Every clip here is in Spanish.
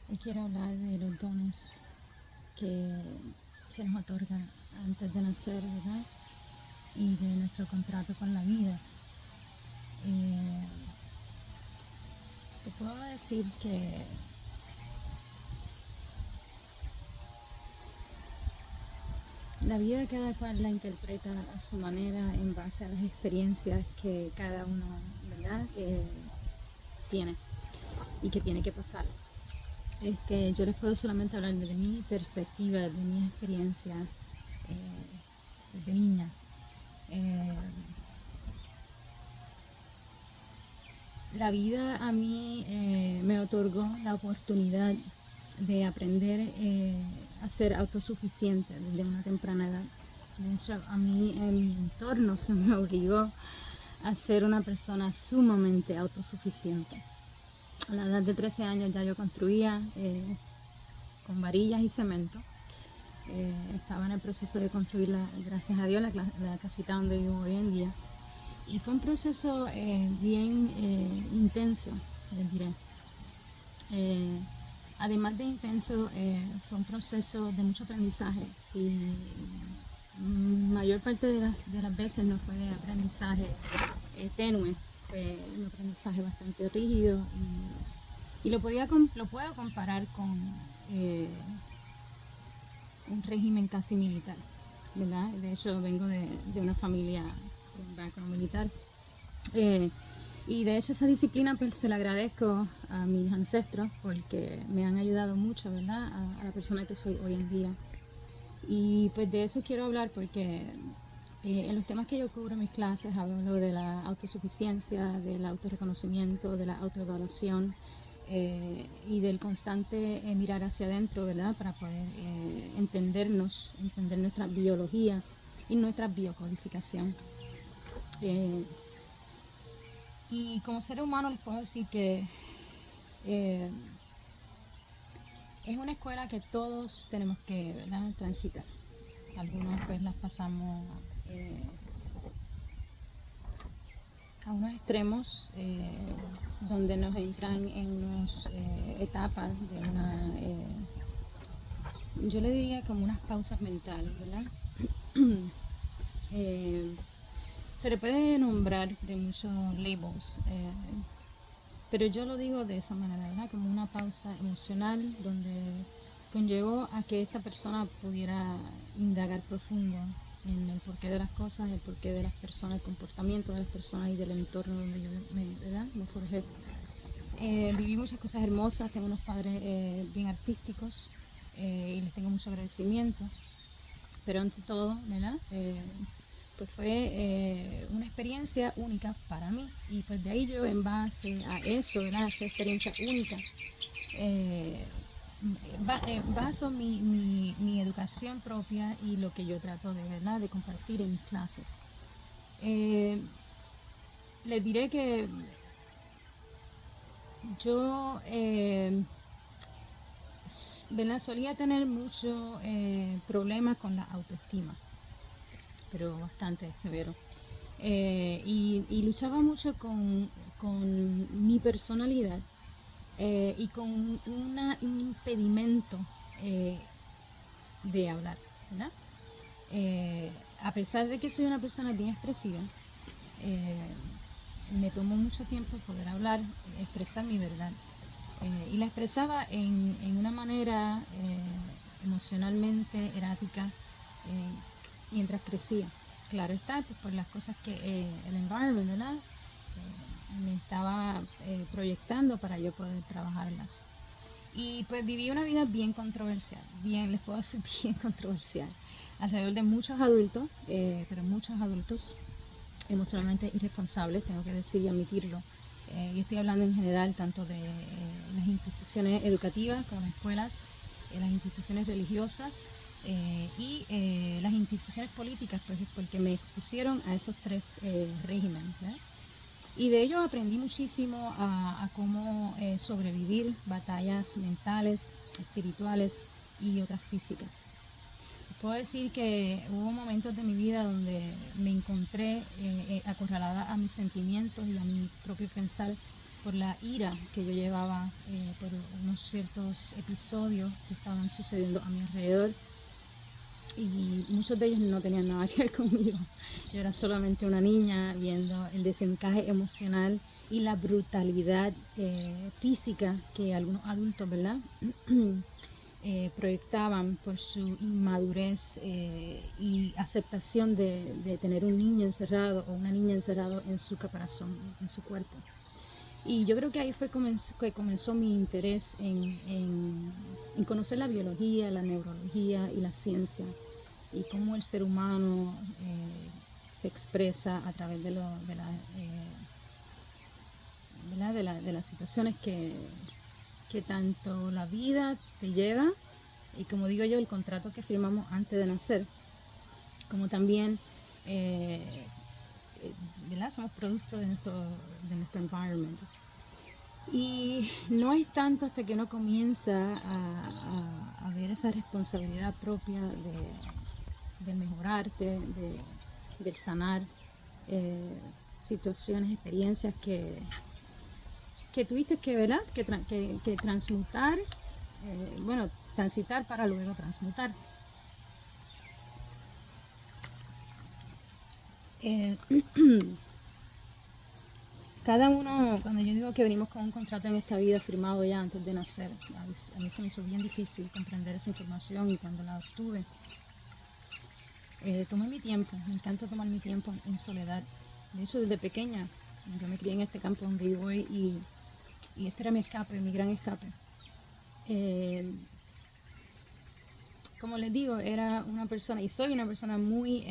Hoy quiero hablar de los dones que se nos otorgan antes de nacer, ¿verdad? Y de nuestro contrato con la vida. Eh, Te puedo decir que la vida de cada cual la interpreta a su manera en base a las experiencias que cada uno, ¿verdad? Tiene y que tiene que pasar. Yo les puedo solamente hablar de mi perspectiva, de mi experiencia desde niña. Eh, la vida a mí me otorgó la oportunidad de aprender a ser autosuficiente desde una temprana edad. De hecho, a mí en mi entorno se me obligó a ser una persona sumamente autosuficiente. A la edad de 13 años ya yo construía con varillas y cemento. Estaba en el proceso de construir, gracias a Dios, la casita donde vivo hoy en día. Y fue un proceso bien intenso, les diré. Además de intenso, fue un proceso de mucho aprendizaje y mayor parte de las veces no fue de aprendizaje tenue, fue un aprendizaje bastante rígido y lo puedo comparar con un régimen casi militar, ¿verdad? De hecho vengo de una familia con background militar. Y de hecho esa disciplina pues se la agradezco a mis ancestros porque me han ayudado mucho, ¿verdad? A la persona que soy hoy en día. Y pues de eso quiero hablar porque en los temas que yo cubro en mis clases hablo de la autosuficiencia, del autorreconocimiento, de la autoevaluación y del constante mirar hacia adentro, ¿verdad? Para poder entendernos, entender nuestra biología y nuestra biocodificación. Y como ser humano les puedo decir que es una escuela que todos tenemos que, ¿verdad?, transitar. Algunos pues las pasamos a unos extremos donde nos entran en unas etapas de yo le diría como unas pausas mentales, ¿verdad? Se le puede nombrar de muchos labels, pero yo lo digo de esa manera, ¿verdad? Como una pausa emocional donde conllevó a que esta persona pudiera indagar profundo en el porqué de las cosas, el porqué de las personas, el comportamiento de las personas y del entorno donde yo me forjé. Viví muchas cosas hermosas, tengo unos padres bien artísticos y les tengo mucho agradecimiento, pero ante todo, ¿verdad? Pues fue una experiencia única para mí y pues de ahí yo en base a eso, ¿verdad? Esa experiencia única, baso mi educación propia y lo que yo trato de, ¿verdad?, de compartir en mis clases. Les diré que yo ¿verdad?, solía tener mucho problemas con la autoestima, pero bastante severo. Y luchaba mucho con mi personalidad y con un impedimento de hablar, ¿verdad? A pesar de que soy una persona bien expresiva, me tomó mucho tiempo poder hablar, expresar mi verdad. Y la expresaba en una manera emocionalmente errática mientras crecía. Claro está, pues por las cosas que el environment, ¿verdad?, me estaba proyectando para yo poder trabajarlas. Y pues viví una vida bien controversial, les puedo decir bien controversial, alrededor de muchos adultos, pero muchos adultos emocionalmente irresponsables, tengo que decir y admitirlo. Yo estoy hablando en general tanto de las instituciones educativas como las escuelas, las instituciones religiosas y las instituciones políticas, pues porque me expusieron a esos tres regímenes, ¿verdad? Y de ello aprendí muchísimo a cómo sobrevivir batallas mentales, espirituales y otras físicas. Puedo decir que hubo momentos de mi vida donde me encontré acorralada a mis sentimientos y a mi propio pensar por la ira que yo llevaba por unos ciertos episodios que estaban sucediendo a mi alrededor. Y muchos de ellos no tenían nada que ver conmigo. Yo era solamente una niña viendo el desencaje emocional y la brutalidad física que algunos adultos, ¿verdad? Proyectaban por su inmadurez y aceptación de tener un niño encerrado o una niña encerrado en su caparazón, en su cuerpo. Y yo creo que ahí fue que comenzó mi interés en conocer la biología, la neurología y la ciencia y cómo el ser humano se expresa a través de las situaciones que tanto la vida te lleva y, como digo yo, el contrato que firmamos antes de nacer, como también ¿verdad? Somos producto de nuestro environment. Y no es tanto hasta que uno comienza a ver esa responsabilidad propia de mejorarte, de sanar situaciones, experiencias que tuviste que, ¿verdad? que transmutar, transitar para luego transmutar. Cada uno, cuando yo digo que venimos con un contrato en esta vida firmado ya antes de nacer, a mí se me hizo bien difícil comprender esa información, y cuando la obtuve, tomé mi tiempo. Me encanta tomar mi tiempo en soledad. De hecho, desde pequeña, yo me crié en este campo donde vivo y este era mi escape, mi gran escape. Como les digo, era una persona, y soy una persona muy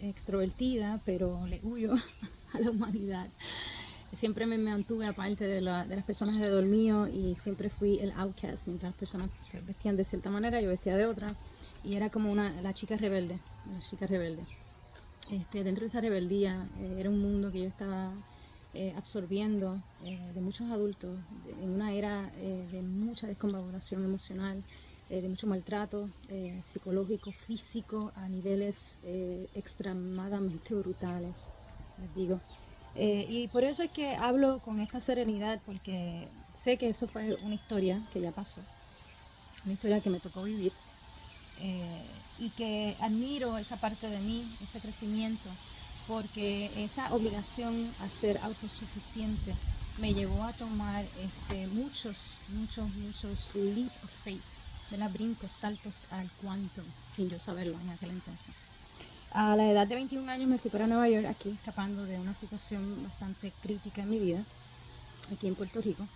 extrovertida, pero le huyo a la humanidad. Siempre me mantuve aparte de las personas alrededor mío, y siempre fui el outcast. Mientras las personas vestían de cierta manera, yo vestía de otra, y era como la chica rebelde. Dentro de esa rebeldía era un mundo que yo estaba absorbiendo de muchos adultos, en una era de mucha desconfiguración emocional, de mucho maltrato psicológico, físico, a niveles extremadamente brutales, les digo. Y por eso es que hablo con esta serenidad, porque sé que eso fue una historia que ya pasó, una historia que me tocó vivir, y que admiro esa parte de mí, ese crecimiento, porque esa obligación a ser autosuficiente me llevó a tomar muchos leap of faith, brincos, saltos al quantum, sin yo saberlo en aquel entonces. A la edad de 21 años me fui para Nueva York, aquí escapando de una situación bastante crítica en mi vida, aquí en Puerto Rico,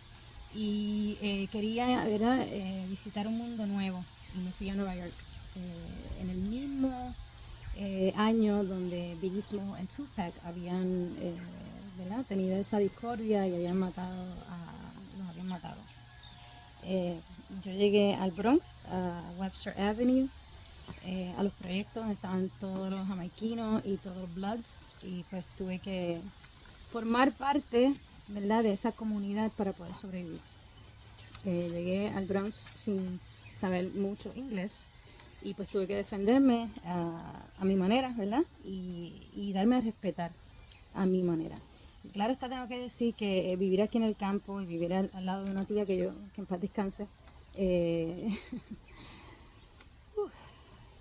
y quería, ¿verdad? Visitar un mundo nuevo, y me fui a Nueva York en el mismo año donde Biggie Smalls y Tupac habían ¿verdad? tenido esa discordia y los habían matado. Yo llegué al Bronx, a Webster Avenue, a los proyectos donde estaban todos los jamaiquinos y todos los Bloods, y pues tuve que formar parte, ¿verdad?, de esa comunidad para poder sobrevivir. Llegué al Bronx sin saber mucho inglés, y pues tuve que defenderme a mi manera, ¿verdad? Y darme a respetar a mi manera. Claro está, tengo que decir que vivir aquí en el campo y vivir al lado de una tía que en paz descanse,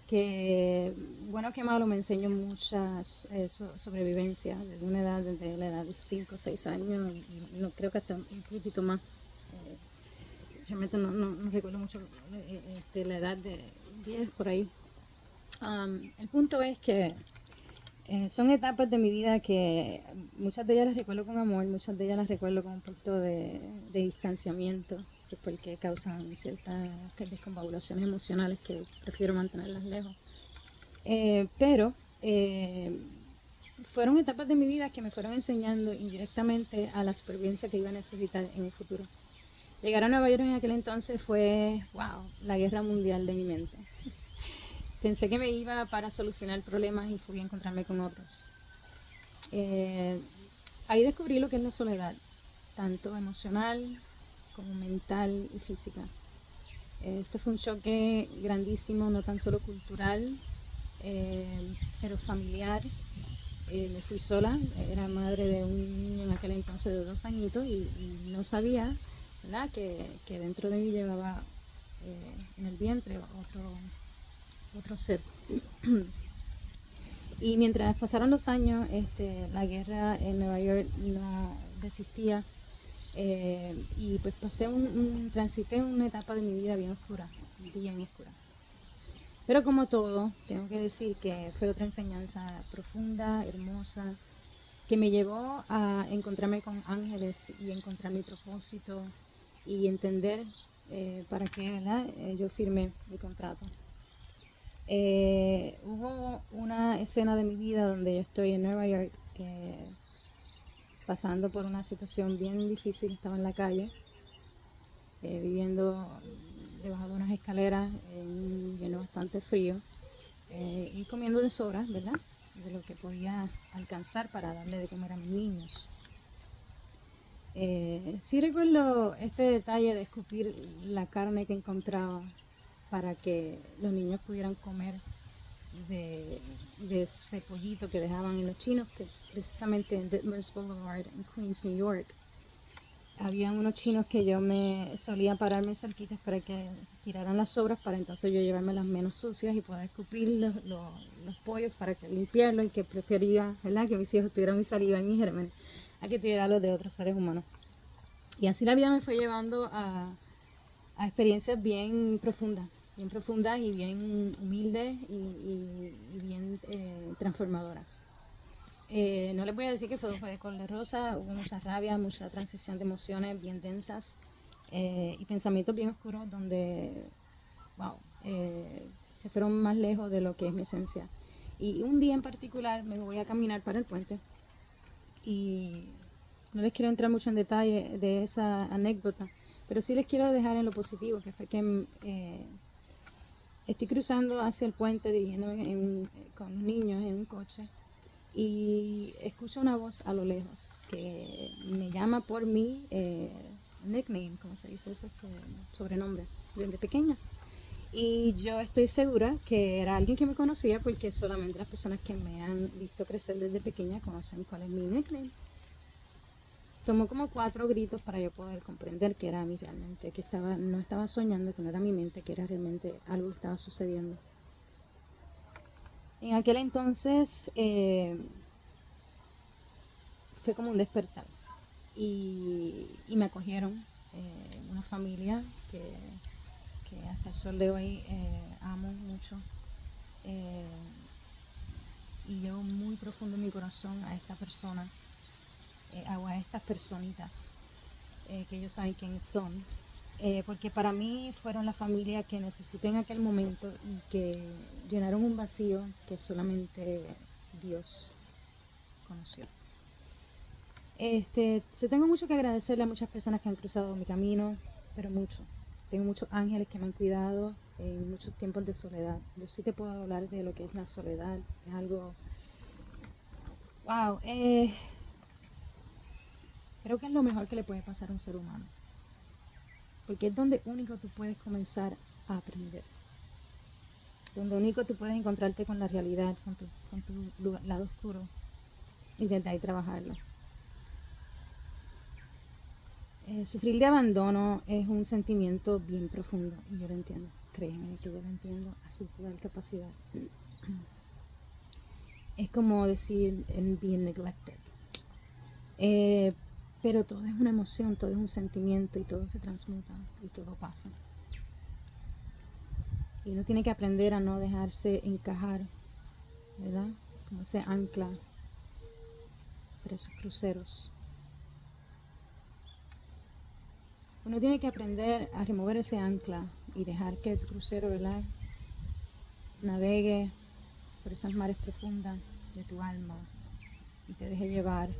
que bueno que malo me enseñó muchas sobrevivencia desde la edad de 5 o 6 años, y no creo que hasta un poquito más. Realmente no recuerdo mucho la edad de 10 por ahí. El punto es que son etapas de mi vida que muchas de ellas las recuerdo con amor, muchas de ellas las recuerdo con un poquito de distanciamiento, porque causan ciertas desconfiguraciones emocionales que prefiero mantenerlas lejos. Pero fueron etapas de mi vida que me fueron enseñando indirectamente a la supervivencia que iba a necesitar en el futuro. Llegar a Nueva York en aquel entonces fue, wow, la guerra mundial de mi mente. Pensé que me iba para solucionar problemas y fui a encontrarme con otros. Ahí descubrí lo que es la soledad, tanto emocional como mental y física. Este fue un choque grandísimo, no tan solo cultural, pero familiar, Me fui sola, era madre de un niño en aquel entonces de 2 añitos y no sabía, ¿verdad? Que dentro de mí llevaba en el vientre otro ser. Y mientras pasaron los años, la guerra en Nueva York no desistía, y pues transité una etapa de mi vida bien oscura, bien oscura. Pero como todo, tengo que decir que fue otra enseñanza profunda, hermosa, que me llevó a encontrarme con ángeles y encontrar mi propósito y entender para qué, ¿verdad? Yo firmé mi contrato. Hubo una escena de mi vida donde yo estoy en Nueva York pasando por una situación bien difícil. Estaba en la calle viviendo debajo de unas escaleras en un invierno bastante frío y comiendo de sobras, ¿verdad? De lo que podía alcanzar para darle de comer a mis niños. Sí recuerdo este detalle de escupir la carne que encontraba para que los niños pudieran comer de ese pollito que dejaban en los chinos, que precisamente en Ditmers Boulevard en Queens, New York. Habían unos chinos que yo me solía pararme cerquitas para que tiraran las sobras para entonces yo llevarme las menos sucias y poder escupir los pollos para que limpiarlos, y que prefería, ¿verdad?, que mis hijos tuvieran mi saliva y mis gérmenes a que tuvieran los de otros seres humanos. Y así la vida me fue llevando a experiencias bien profundas y bien humildes y bien transformadoras. No les voy a decir que fue de color de rosa, hubo mucha rabia, mucha transición de emociones bien densas y pensamientos bien oscuros donde, wow, se fueron más lejos de lo que es mi esencia. Y un día en particular me voy a caminar para el puente y no les quiero entrar mucho en detalle de esa anécdota, pero sí les quiero dejar en lo positivo, que fue que estoy cruzando hacia el puente dirigiéndome con los niños en un coche y escucho una voz a lo lejos que me llama por mi nickname, como se dice eso, sobrenombre, desde pequeña. Y yo estoy segura que era alguien que me conocía, porque solamente las personas que me han visto crecer desde pequeña conocen cuál es mi nickname. Tomó como 4 gritos para yo poder comprender que era a mí realmente, que no estaba soñando, que no era mi mente, que era realmente algo que estaba sucediendo. En aquel entonces fue como un despertar y me acogieron una familia que hasta el sol de hoy amo mucho y llevo muy profundo en mi corazón a esta persona, o a estas personitas que ellos saben quiénes son, porque para mí fueron la familia que necesité en aquel momento y que llenaron un vacío que solamente Dios conoció. Yo tengo mucho que agradecerle a muchas personas que han cruzado mi camino, pero mucho. Tengo muchos ángeles que me han cuidado en muchos tiempos de soledad. Yo sí te puedo hablar de lo que es la soledad. Es algo, wow, creo que es lo mejor que le puede pasar a un ser humano. Porque es donde único tú puedes comenzar a aprender. Donde único tú puedes encontrarte con la realidad, con tu lado oscuro. Y desde ahí trabajarlo. Sufrir de abandono es un sentimiento bien profundo y yo lo entiendo, créeme que yo lo entiendo a su total capacidad. Es como decir being neglected, pero todo es una emoción, todo es un sentimiento y todo se transmuta y todo pasa. Y uno tiene que aprender a no dejarse encajar, ¿verdad? Como ese ancla para esos cruceros. Uno tiene que aprender a remover ese ancla y dejar que el crucero, ¿verdad?, navegue por esas mares profundas de tu alma y te deje llevar.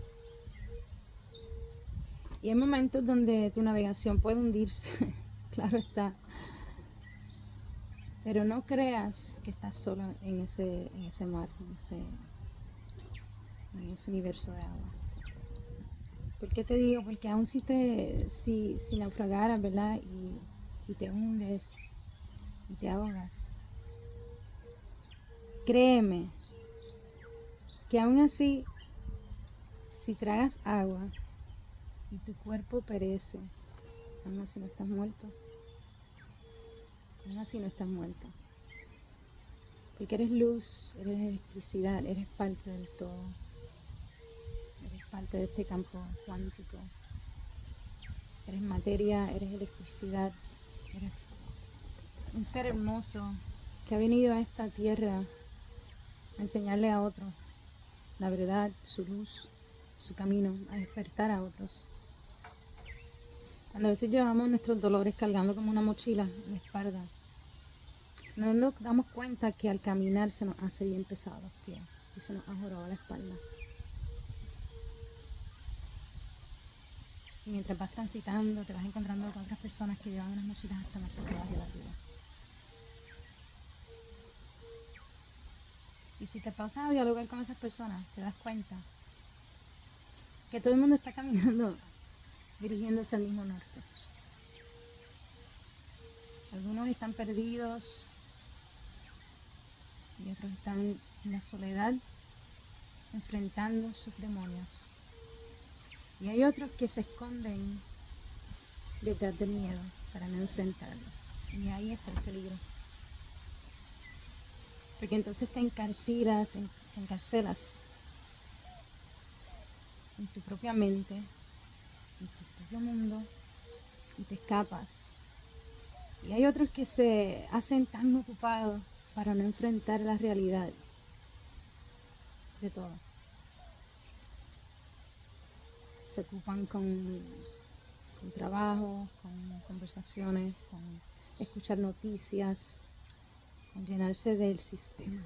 Y hay momentos donde tu navegación puede hundirse, claro está. Pero no creas que estás solo en ese mar, en ese universo de agua. ¿Por qué te digo? Porque aún si naufragaras, ¿verdad?, y te hundes y te ahogas, créeme que aún así, si tragas agua y tu cuerpo perece, aún así no estás muerto. Aún así no estás muerto. Porque eres luz, eres electricidad, eres parte del todo. Eres parte de este campo cuántico. Eres materia, eres electricidad, eres un ser hermoso que ha venido a esta tierra a enseñarle a otros la verdad, su luz, su camino, a despertar a otros. Cuando a veces llevamos nuestros dolores cargando como una mochila en la espalda, no nos damos cuenta que al caminar se nos hace bien pesado los pies y se nos ha jorado la espalda. Y mientras vas transitando, te vas encontrando con otras personas que llevan unas mochilas hasta más pesadas de la vida. Y si te pausas a dialogar con esas personas, te das cuenta que todo el mundo está caminando dirigiéndose al mismo norte. Algunos están perdidos y otros están en la soledad enfrentando sus demonios. Y hay otros que se esconden detrás del miedo para no enfrentarlos. Y ahí está el peligro. Porque entonces te encarcelas en tu propia mente, en tu propio mundo, y te escapas. Y hay otros que se hacen tan ocupados para no enfrentar la realidad de todo. Se ocupan con trabajo, con conversaciones, con escuchar noticias, con llenarse del sistema.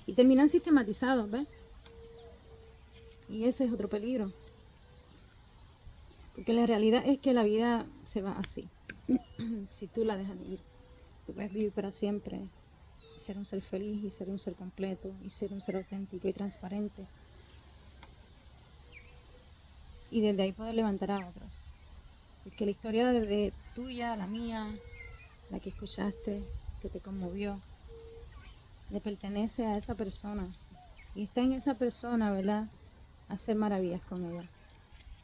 Y terminan sistematizados, ¿ves? Y ese es otro peligro. Porque la realidad es que la vida se va así. Si tú la dejas de ir, tú puedes vivir para siempre y ser un ser feliz y ser un ser completo y ser un ser auténtico y transparente. Y desde ahí poder levantar a otros. Porque la historia de tuya, la mía, la que escuchaste, que te conmovió, le pertenece a esa persona. Y está en esa persona, ¿verdad? Hacer maravillas con ella.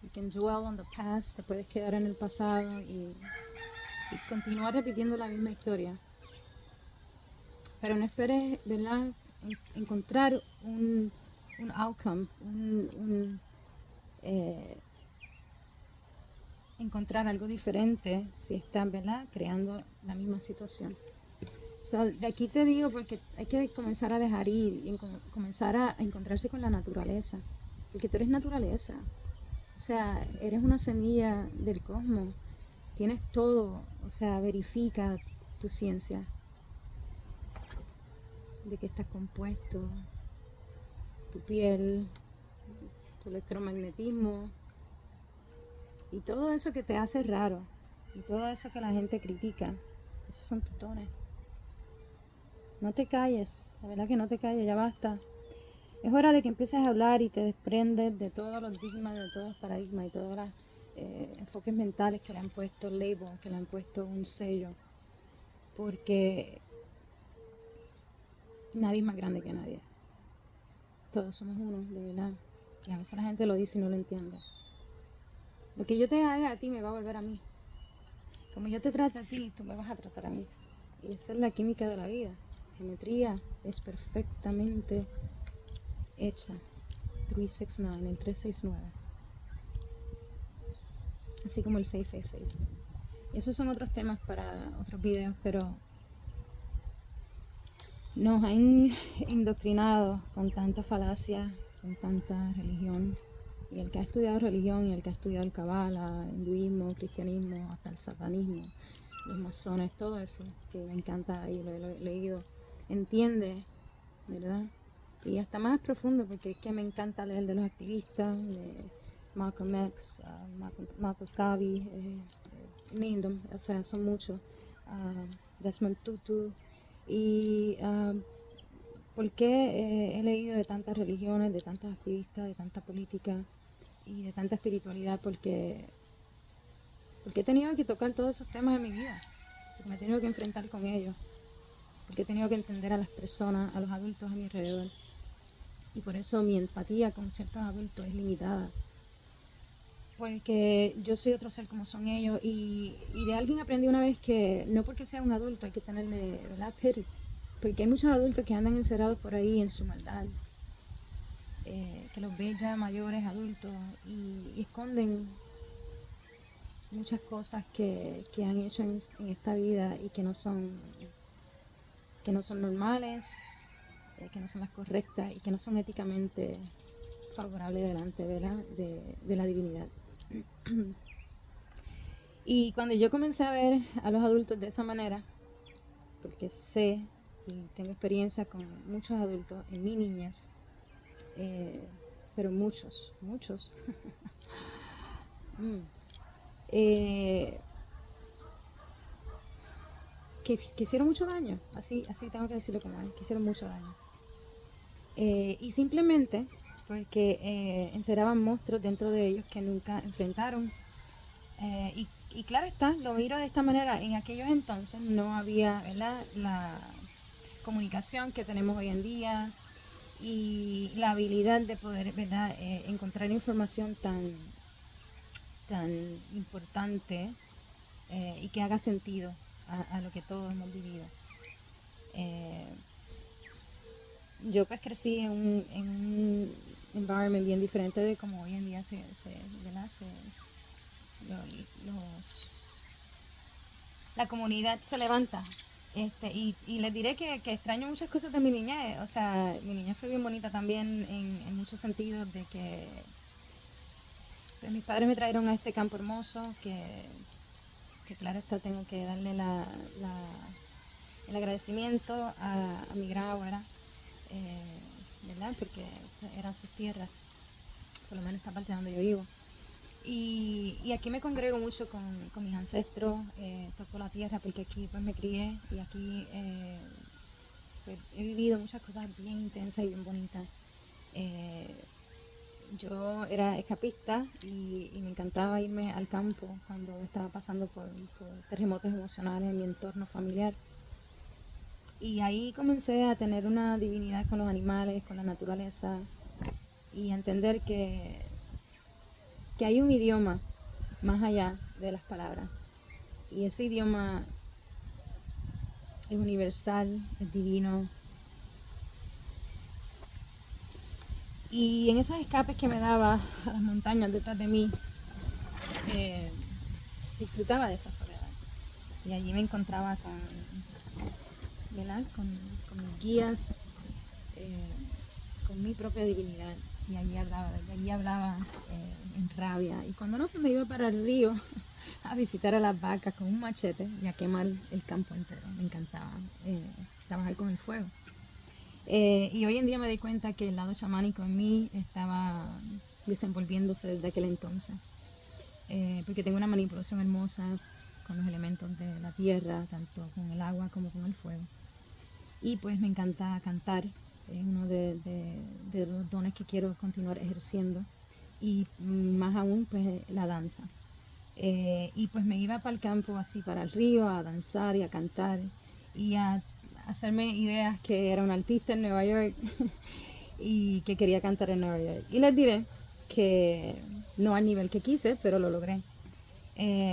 You can dwell on the past, te puedes quedar en el pasado y continuar repitiendo la misma historia. Pero no esperes, ¿verdad? Encontrar un outcome, encontrar algo diferente si estás, ¿verdad?, creando la misma situación. O sea, de aquí te digo porque hay que comenzar a dejar ir y comenzar a encontrarse con la naturaleza. Porque tú eres naturaleza. O sea, eres una semilla del cosmos. Tienes todo. O sea, verifica tu ciencia. De qué estás compuesto. Tu piel. Tu electromagnetismo. Y todo eso que te hace raro. Y todo eso que la gente critica. Esos son tus dones. No te calles. La verdad que no te calles. Ya basta. Es hora de que empieces a hablar y te desprendes de todos los digmas, de todos los paradigmas y todos los enfoques mentales que le han puesto label, que le han puesto un sello. Porque nadie es más grande que nadie. Todos somos uno, de verdad. Y a veces la gente lo dice y no lo entiende. Lo que yo te haga a ti me va a volver a mí. Como yo te trato a ti, tú me vas a tratar a mí. Y esa es la química de la vida. Geometría es perfectamente hecha. 369, el 369. Así como el 666. Y esos son otros temas para otros videos, pero nos han indoctrinado con tanta falacia, con tanta religión. Y el que ha estudiado religión y el que ha estudiado el Kabbalah, hinduismo, cristianismo, hasta el satanismo, los masones, todo eso, que me encanta y lo he leído, entiende, ¿verdad? Y hasta más profundo, porque es que me encanta leer de los activistas, de Malcolm X, Marcus Garvey, Nindom, o sea, son muchos, Desmond Tutu, y porque he leído de tantas religiones, de tantos activistas, de tanta política y de tanta espiritualidad, porque he tenido que tocar todos esos temas en mi vida, porque me he tenido que enfrentar con ellos, porque he tenido que entender a las personas, a los adultos a mi alrededor. y por eso mi empatía con ciertos adultos es limitada. Porque yo soy otro ser como son ellos y de alguien aprendí una vez que no porque sea un adulto hay que tenerle, ¿verdad?, pity, porque hay muchos adultos que andan encerrados por ahí en su maldad, que los ven ya mayores, adultos, y esconden muchas cosas que han hecho en esta vida y que no son normales, que no son las correctas y que no son éticamente favorables delante, ¿verdad?, de la divinidad. Y cuando yo comencé a ver a los adultos de esa manera, porque sé y tengo experiencia con muchos adultos en mi niñez, pero muchos, que hicieron mucho daño, así tengo que decirlo como es, que hicieron mucho daño. Y simplemente porque encerraban monstruos dentro de ellos que nunca enfrentaron. Y claro está, lo miro de esta manera, en aquellos entonces no había, ¿verdad?, la comunicación que tenemos hoy en día y la habilidad de poder, ¿verdad?, encontrar información tan importante y que haga sentido a lo que todos hemos vivido. Yo pues crecí en un environment bien diferente de como hoy en día la comunidad se levanta. Y les diré que extraño muchas cosas de mi niñez. O sea, mi niñez fue bien bonita también en muchos sentidos, de que pues, mis padres me trajeron a este campo hermoso, que claro está, tengo que darle el agradecimiento a mi gran abuela, ¿verdad? Porque eran sus tierras, por lo menos esta parte donde yo vivo. Y aquí me congrego mucho con mis ancestros, toco la tierra porque aquí pues me crié y aquí pues, he vivido muchas cosas bien intensas y bien bonitas. Yo era escapista y me encantaba irme al campo cuando estaba pasando por terremotos emocionales en mi entorno familiar. Y ahí comencé a tener una divinidad con los animales, con la naturaleza y a entender que hay un idioma más allá de las palabras. Y ese idioma es universal, es divino. Y en esos escapes que me daba a las montañas detrás de mí, disfrutaba de esa soledad. Y allí me encontraba con mis guías, con mi propia divinidad. Y allí hablaba en rabia. Y cuando no, pues me iba para el río a visitar a las vacas con un machete y a quemar el campo entero. Me encantaba trabajar con el fuego. Y hoy en día me di cuenta que el lado chamánico en mí estaba desenvolviéndose desde aquel entonces. Porque tengo una manipulación hermosa con los elementos de la tierra, tanto con el agua como con el fuego. Y pues me encanta cantar, es uno de los dones que quiero continuar ejerciendo. Y más aún, pues la danza. Y pues me iba para el campo, así para el río, a danzar y a cantar y a hacerme ideas que era un artista en Nueva York y que quería cantar en Nueva York. Y les diré que no al nivel que quise, pero lo logré.